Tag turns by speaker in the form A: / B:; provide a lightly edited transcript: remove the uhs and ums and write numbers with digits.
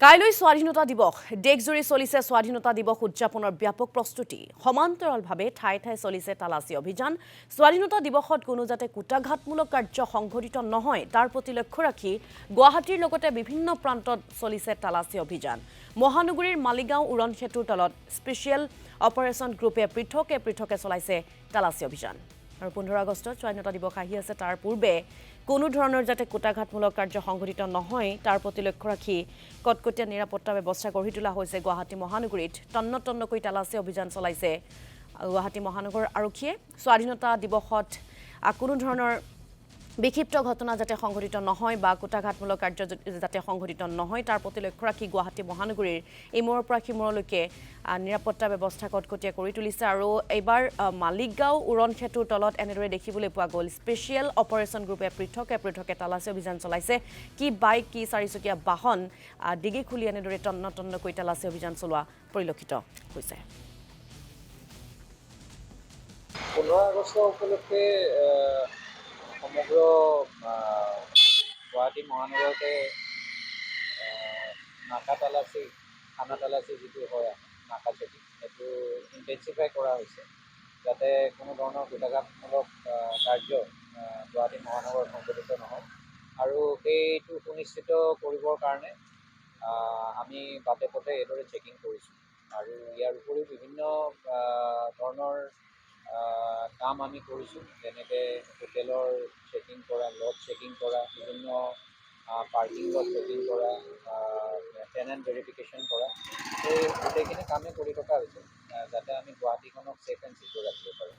A: কাইলৈ স্বাধীনতা দিৱস দেশজুৰি চলিছে স্বাধীনতা দিৱস উদযাপনৰ ব্যাপক প্ৰস্তুতি সমান্তৰালভাৱে ঠাই ঠাই চলিছে তালাচী অভিযান স্বাধীনতা দিৱসত কোনো যাতে কুটাঘাতমূলক কাৰ্য সংঘটিত নহয় তাৰ প্ৰতি লক্ষ্য ৰাখি গুৱাহাটীৰ লগতে বিভিন্ন প্ৰান্তত চলিছে তালাচী অভিযান মহানগৰীৰ মালিগাঁও উৰণ সেতুৰ তলত স্পেচিয়েল অপাৰেশ্যন গ্ৰুপে পৃথকে চলাইছে তালাচী অভিযান আৰু 15 আগষ্টত স্বাধীনতা দিৱস আহি আছে তাৰ পূৰ্বে কোনো ধৰণৰ যাতে কুটাঘাতমূলক কাৰ্য সংঘটিত নহয় তাৰ প্ৰতি লক্ষ্য ৰাখি কটকটীয়া নিৰাপত্তা ব্যৱস্থা গঢ়ি তোলা হৈছে গুৱাহাটী মহানগৰীত টন্নকৈ তালাচী অভিযান চলাইছে গুৱাহাটী মহানগৰ আৰক্ষীয়ে স্বাধীনতা দিৱসত কোনো ধৰণৰ বিক্ষিপ্ত ঘটনা যাতে সংঘটিত নহয় বা কুটাঘাতমূলক কাৰ্য যাতে সংঘটিত নহয় তাৰ প্ৰতি লক্ষ্য ৰাখি গুৱাহাটী মহানগৰীৰ ইমূৰৰ পৰা সিমূৰলৈকে নিৰাপত্তা ব্যৱস্থা কটকটীয়া কৰি তুলিছে আৰু এইবাৰ মালিকগাঁও উৰণ সেতুৰ তলত এনেদৰে দেখিবলৈ পোৱা গ'ল স্পেচিয়েল অপাৰেশ্যন গ্ৰুপে পৃথকে তালাচী অভিযান চলাইছে কি বাইক কি চাৰিচকীয়া বাহন ডিগি খুলি এনেদৰে টন্নকৈ তালাচী অভিযান চলোৱা পৰিলক্ষিত হৈছে
B: 15 আগষ্ট উপলক্ষে সমগ্ৰ গুৱাহাটী মহানগৰতে নাকা তালাচী থানা তালাচী যিটো হয় নাকা চেকিং সেইটো ইণ্টেনচিফাই কৰা হৈছে যাতে কোনো ধৰণৰ কুটাঘাতমূলক কাৰ্য গুৱাহাটী মহানগৰত সংঘটিত নহয় আৰু সেইটো সুনিশ্চিত কৰিবৰ কাৰণে আমি বাটে পথে এইদৰে চেকিং কৰিছোঁ আৰু ইয়াৰ উপৰিও বিভিন্ন ধৰণৰ কাম আমি কৰিছোঁ যেনেকৈ হোটেলৰ চেকিং কৰা লজ চেকিং কৰা বিভিন্ন পাৰ্কিং লজ চেকিং কৰা টেনেণ্ট ভেৰিফিকেশ্যন কৰা এই গোটেইখিনি কামেই কৰি থকা হৈছে যাতে আমি গুৱাহাটীখনক ছেফ এণ্ড ছিকিউৰ ৰাখিব পাৰোঁ